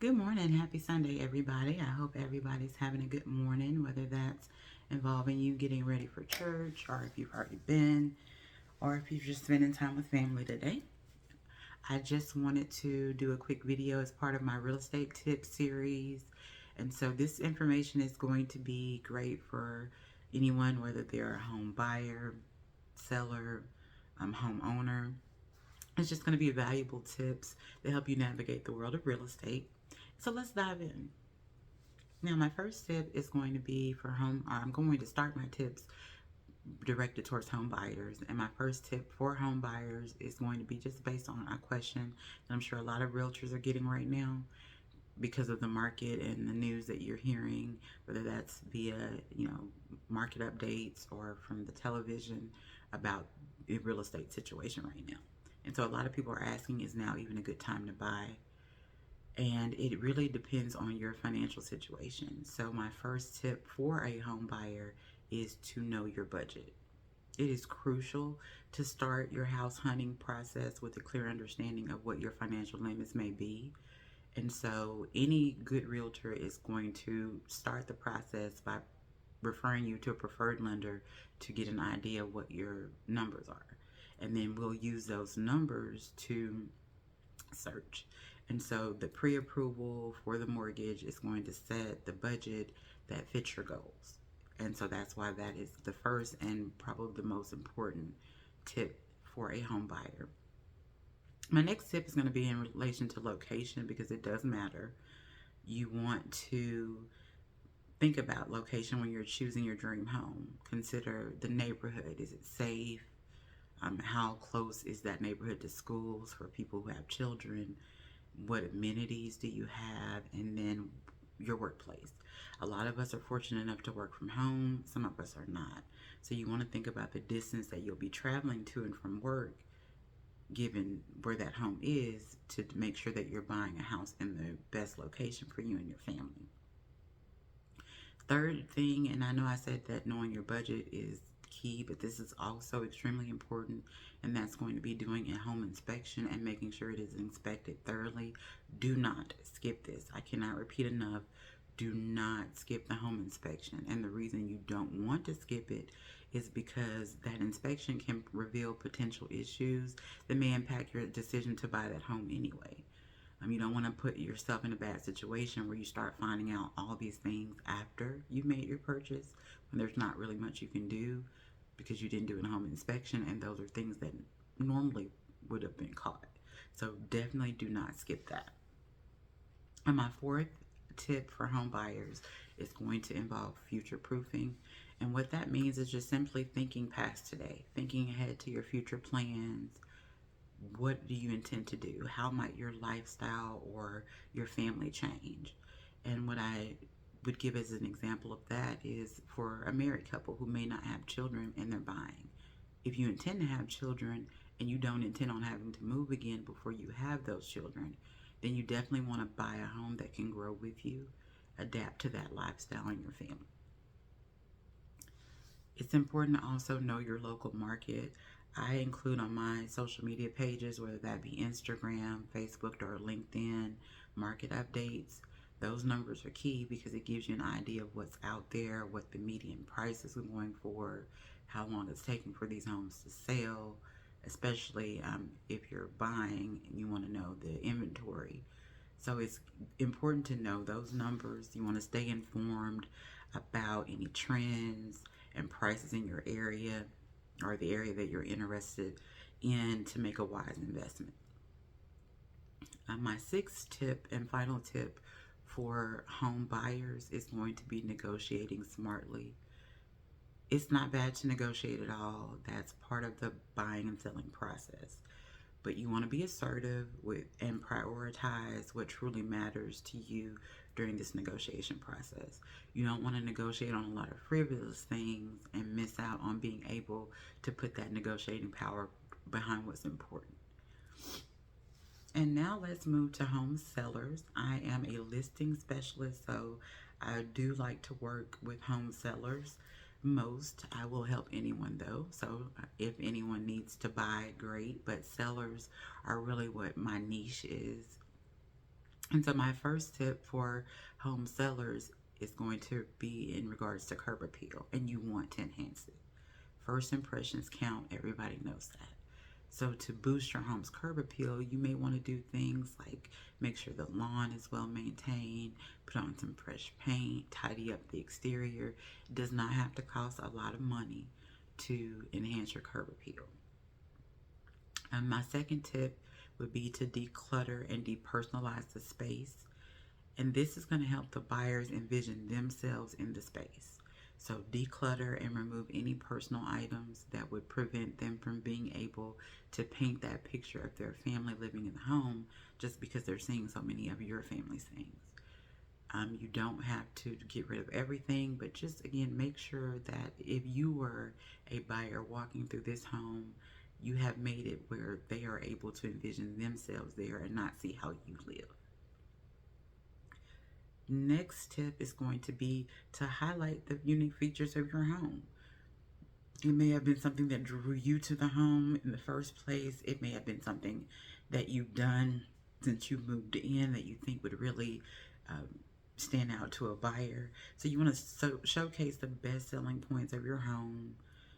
Good morning. Happy Sunday, everybody. I hope everybody's having a good morning, whether that's involving you getting ready for church, or if you've already been, or if you're just spending time with family today. I just wanted to do a quick video as part of my real estate tip series. And so this information is going to be great for anyone, whether they're a home buyer, seller, homeowner. It's just going to be valuable tips to help you navigate the world of real estate. So let's dive in. Now, my first tip is going to be for I'm going to start my tips directed towards home buyers. And my first tip for home buyers is going to be just based on a question that I'm sure a lot of realtors are getting right now because of the market and the news that you're hearing, whether that's via, market updates or from the television about the real estate situation right now. And so a lot of people are asking, is now even a good time to buy? And it really depends on your financial situation. So my first tip for a home buyer is to know your budget. It is crucial to start your house hunting process with a clear understanding of what your financial limits may be. And so any good realtor is going to start the process by referring you to a preferred lender to get an idea of what your numbers are. And then we'll use those numbers to search. And so the pre-approval for the mortgage is going to set the budget that fits your goals. And so that's why that is the first and probably the most important tip for a home buyer. My next tip is going to be in relation to location because it does matter. You want to think about location when you're choosing your dream home. Consider the neighborhood. Is it safe? How close is that neighborhood to schools for people who have children? What amenities do you have? And then your workplace. A lot of us are fortunate enough to work from home. Some of us are not. So you want to think about the distance that you'll be traveling to and from work, given where that home is, to make sure that you're buying a house in the best location for you and your family. Third thing, and I know I said that knowing your budget is key, but this is also extremely important, and that's going to be doing a home inspection and making sure it is inspected thoroughly. Do not skip this. I cannot repeat enough. Do not skip the home inspection. And the reason you don't want to skip it is because that inspection can reveal potential issues that may impact your decision to buy that home anyway. You don't want to put yourself in a bad situation where you start finding out all these things after you made your purchase when there's not really much you can do because you didn't do a home inspection, and those are things that normally would have been caught. So definitely do not skip that. And my fourth tip for home buyers is going to involve future proofing. And what that means is just simply thinking past today, thinking ahead to your future plans. What do you intend to do? How might your lifestyle or your family change? And what I would give as an example of that is for a married couple who may not have children and they're buying. If you intend to have children and you don't intend on having to move again before you have those children, then you definitely want to buy a home that can grow with you, adapt to that lifestyle and your family. It's important to also know your local market. I include on my social media pages, whether that be Instagram, Facebook, or LinkedIn, market updates. Those numbers are key because it gives you an idea of what's out there, what the median prices are going for, how long it's taking for these homes to sell, especially if you're buying and you want to know the inventory. So it's important to know those numbers. You want to stay informed about any trends and prices in your area or the area that you're interested in to make a wise investment. My sixth tip and final tip for home buyers is going to be negotiating smartly. It's not bad to negotiate at all. That's part of the buying and selling process. But you want to be assertive and prioritize what truly matters to you during this negotiation process. You don't want to negotiate on a lot of frivolous things and miss out on being able to put that negotiating power behind what's important. And now let's move to home sellers. I am a listing specialist, so I do like to work with home sellers. I will help anyone though. So if anyone needs to buy, great. But sellers are really what my niche is. And so my first tip for home sellers is going to be in regards to curb appeal, and you want to enhance it. First impressions count, everybody knows that. So to boost your home's curb appeal, you may want to do things like make sure the lawn is well maintained, put on some fresh paint, tidy up the exterior. It does not have to cost a lot of money to enhance your curb appeal. And my second tip would be to declutter and depersonalize the space. And this is going to help the buyers envision themselves in the space. So declutter and remove any personal items that would prevent them from being able to paint that picture of their family living in the home just because they're seeing so many of your family's things. You don't have to get rid of everything, but just again, make sure that if you were a buyer walking through this home, you have made it where they are able to envision themselves there and not see how you live. Next tip is going to be to highlight the unique features of your home. It may have been something that drew you to the home in the first place. It may have been something that you've done since you moved in that you think would really stand out to a buyer. So you want to showcase the best selling points of your home.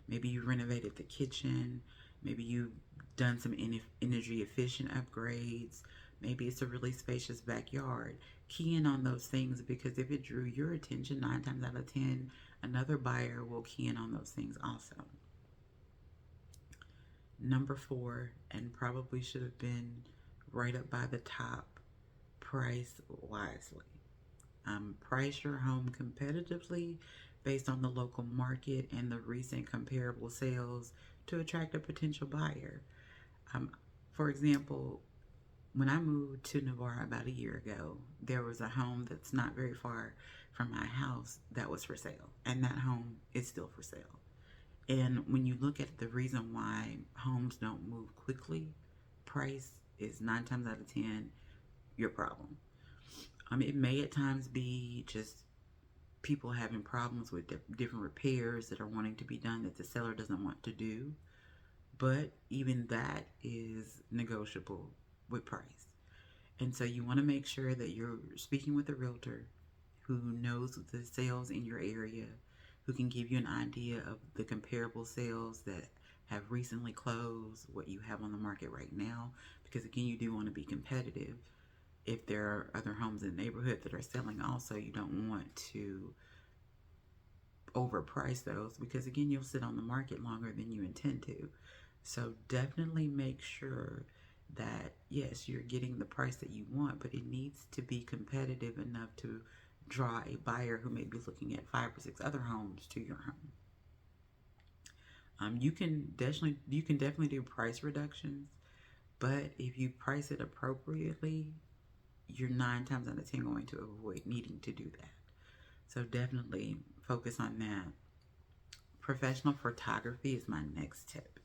Maybe you renovated the kitchen. Maybe you've done some energy efficient upgrades. Maybe it's a really spacious backyard. Key in on those things, because if it drew your attention, 9 times out of 10, another buyer will key in on those things also. Number 4, and probably should have been right up by the top, price wisely. Price your home competitively based on the local market and the recent comparable sales to attract a potential buyer. For example, when I moved to Navarre about a year ago, there was a home that's not very far from my house that was for sale, and that home is still for sale. And when you look at the reason why homes don't move quickly, price is 9 times out of 10 your problem. It may at times be just people having problems with different repairs that are wanting to be done that the seller doesn't want to do, but even that is negotiable with price. And so you want to make sure that you're speaking with a realtor who knows the sales in your area, who can give you an idea of the comparable sales that have recently closed, what you have on the market right now, because again, you do want to be competitive. If there are other homes in the neighborhood that are selling also, you don't want to overprice those, because again, you'll sit on the market longer than you intend to. So definitely make sure that yes, you're getting the price that you want, but it needs to be competitive enough to draw a buyer who may be looking at 5 or 6 other homes to your home. You can definitely do price reductions, but if you price it appropriately, you're 9 times out of 10 going to avoid needing to do that. So definitely focus on that. Professional photography is my next tip.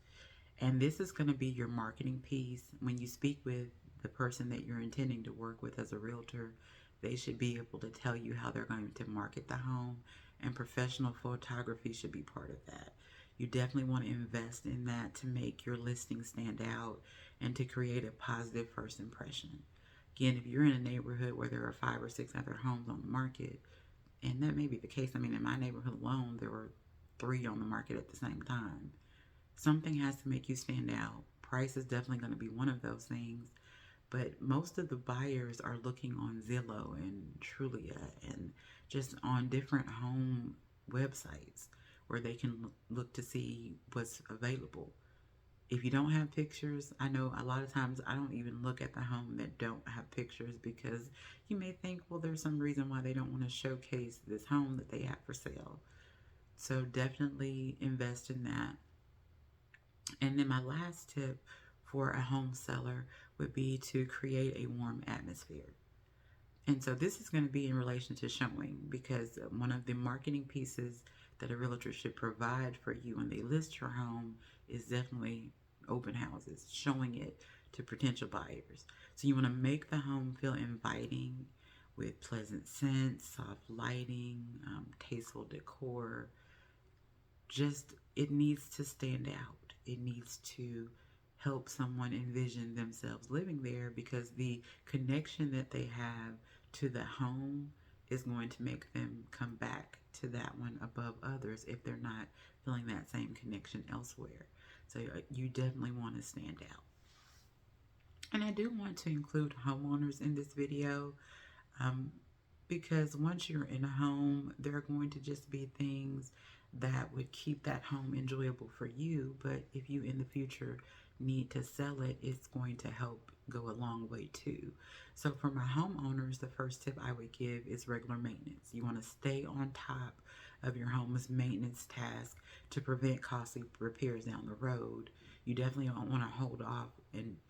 And this is going to be your marketing piece. When you speak with the person that you're intending to work with as a realtor, they should be able to tell you how they're going to market the home, and professional photography should be part of that. You definitely want to invest in that to make your listing stand out and to create a positive first impression. Again, if you're in a neighborhood where there are 5 or 6 other homes on the market, and that may be the case. I mean, in my neighborhood alone, there were 3 on the market at the same time. Something has to make you stand out. Price is definitely going to be one of those things. But most of the buyers are looking on Zillow and Trulia and just on different home websites where they can look to see what's available. If you don't have pictures, I know a lot of times I don't even look at the home that don't have pictures, because you may think, well, there's some reason why they don't want to showcase this home that they have for sale. So definitely invest in that. And then my last tip for a home seller would be to create a warm atmosphere. And so this is going to be in relation to showing, because one of the marketing pieces that a realtor should provide for you when they list your home is definitely open houses, showing it to potential buyers. So you want to make the home feel inviting with pleasant scents, soft lighting, tasteful decor. Just, it needs to stand out. It needs to help someone envision themselves living there, because the connection that they have to the home is going to make them come back to that one above others if they're not feeling that same connection elsewhere. So you definitely want to stand out. And I do want to include homeowners in this video, um, because once you're in a home, there are going to just be things that would keep that home enjoyable for you. But if you in the future need to sell it, it's going to help go a long way too. So for my homeowners, the first tip I would give is regular maintenance. You want to stay on top of your home's maintenance task to prevent costly repairs down the road. You definitely don't want to hold off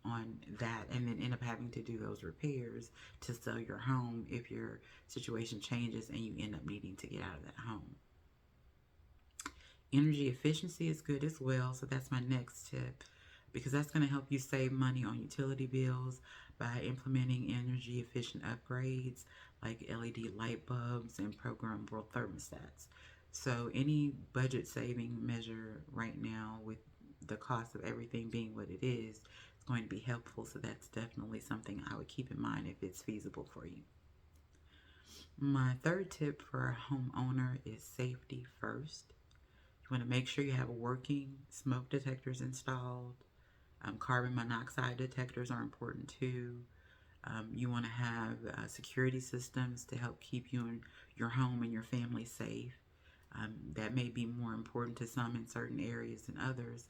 on that and then end up having to do those repairs to sell your home if your situation changes and you end up needing to get out of that home. Energy efficiency is good as well, so that's my next tip, because that's going to help you save money on utility bills by implementing energy efficient upgrades like LED light bulbs and programmable thermostats. So any budget saving measure right now, with the cost of everything being what it is going to be helpful. So that's definitely something I would keep in mind if it's feasible for you. My third tip for a homeowner is safety first. You want to make sure you have working smoke detectors installed. Carbon monoxide detectors are important too. You want to have security systems to help keep you and your home and your family safe. That may be more important to some in certain areas than others.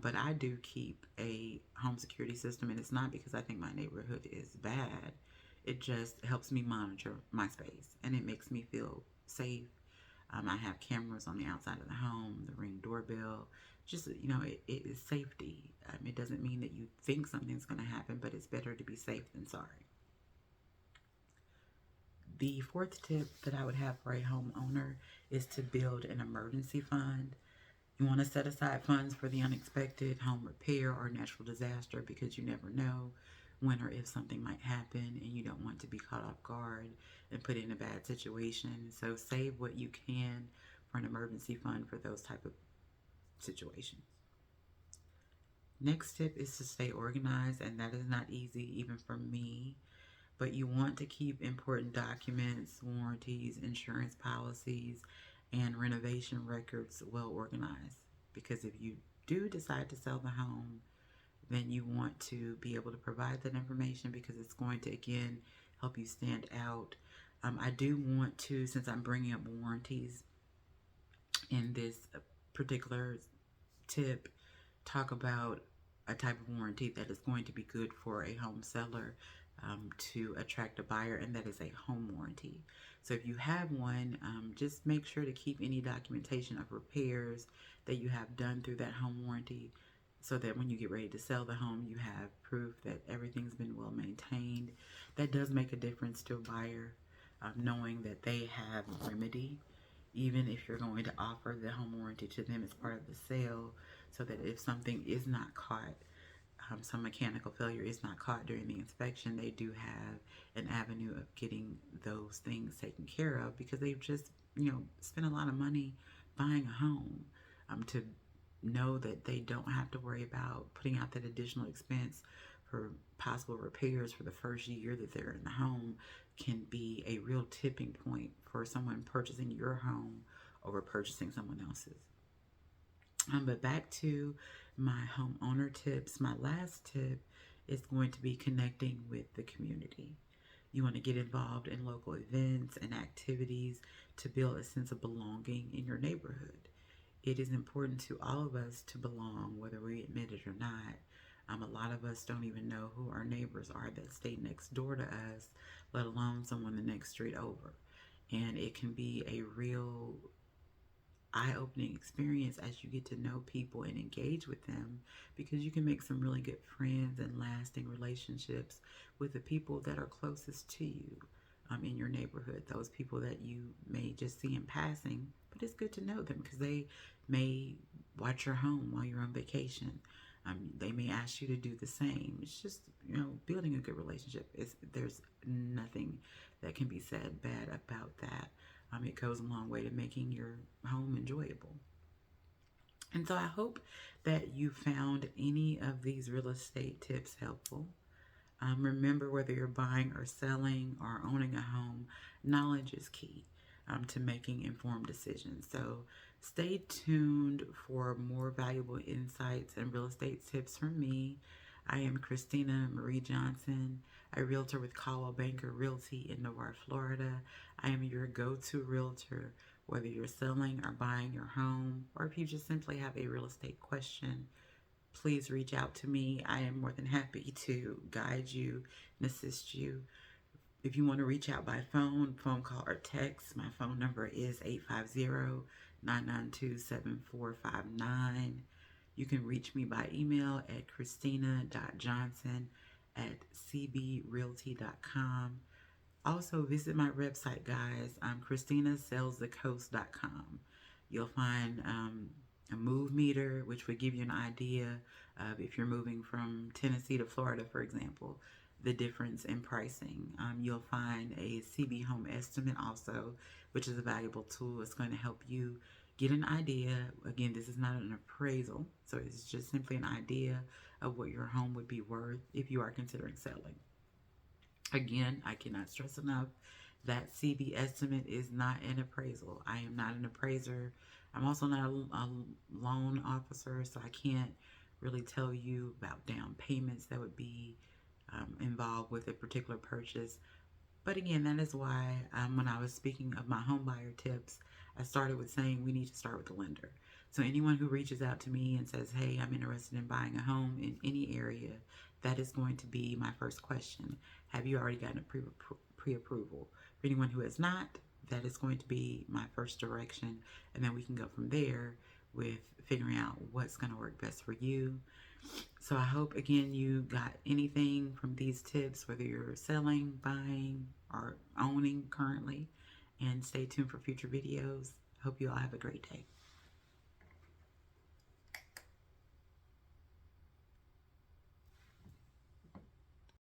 But I do keep a home security system, and it's not because I think my neighborhood is bad. It just helps me monitor my space, and it makes me feel safe. I have cameras on the outside of the home, the Ring doorbell. Just, it is safety. It doesn't mean that you think something's going to happen, but it's better to be safe than sorry. The fourth tip that I would have for a homeowner is to build an emergency fund. You want to set aside funds for the unexpected, home repair, or natural disaster, because you never know when or if something might happen and you don't want to be caught off guard and put in a bad situation. So save what you can for an emergency fund for those type of situations. Next tip is to stay organized, and that is not easy even for me. But you want to keep important documents, warranties, insurance policies, and renovation records well organized. Because if you do decide to sell the home, then you want to be able to provide that information, because it's going to, again, help you stand out. I do want to, since I'm bringing up warranties in this particular tip, talk about a type of warranty that is going to be good for a home seller to attract a buyer, and that is a home warranty. So if you have one, just make sure to keep any documentation of repairs that you have done through that home warranty, so that when you get ready to sell the home, you have proof that everything's been well maintained. That does make a difference to a buyer, knowing that they have a remedy, even if you're going to offer the home warranty to them as part of the sale, so that if something is not caught, some mechanical failure is not caught during the inspection, they do have an avenue of getting those things taken care of, because they've just, spent a lot of money buying a home, to know that they don't have to worry about putting out that additional expense for possible repairs for the first year that they're in the home can be a real tipping point for someone purchasing your home over purchasing someone else's. But back to my homeowner tips. My last tip is going to be connecting with the community. You want to get involved in local events and activities to build a sense of belonging in your neighborhood. It is important to all of us to belong, whether we admit it or not. A lot of us don't even know who our neighbors are that stay next door to us, let alone someone the next street over. And it can be a real eye-opening experience as you get to know people and engage with them, because you can make some really good friends and lasting relationships with the people that are closest to you in your neighborhood. Those people that you may just see in passing, but it's good to know them because they may watch your home while you're on vacation. They may ask you to do the same. It's just, building a good relationship. There's nothing that can be said bad about that. It goes a long way to making your home enjoyable. And so I hope that you found any of these real estate tips helpful. Remember, whether you're buying or selling or owning a home, knowledge is key to making informed decisions. So stay tuned for more valuable insights and real estate tips from me. I am Christina Marie Johnson, a realtor with Caldwell Banker Realty in Navarre, Florida. I am your go-to realtor, whether you're selling or buying your home, or if you just simply have a real estate question. Please reach out to me. I am more than happy to guide you and assist you. If you want to reach out by phone call, or text, my phone number is 850-992-7459. You can reach me by email at christina.johnson@cbrealty.com. Also, visit my website, guys. christinasellsthecoast.com. You'll find a move meter, which would give you an idea of, if you're moving from Tennessee to Florida, for example, the difference in pricing. You'll find a CB home estimate also, which is a valuable tool. It's going to help you get an idea. Again, this is not an appraisal, so it's just simply an idea of what your home would be worth if you are considering selling. Again, I cannot stress enough that CB estimate is not an appraisal. I am not an appraiser. I'm also not a loan officer, so I can't really tell you about down payments that would be involved with a particular purchase. But again, that is why when I was speaking of my home buyer tips, I started with saying we need to start with the lender. So anyone who reaches out to me and says, hey, I'm interested in buying a home in any area, that is going to be my first question. Have you already gotten a pre-approval? For anyone who has not, that is going to be my first direction. And then we can go from there with figuring out what's going to work best for you. So I hope, again, you got anything from these tips, whether you're selling, buying, or owning currently. And stay tuned for future videos. Hope you all have a great day.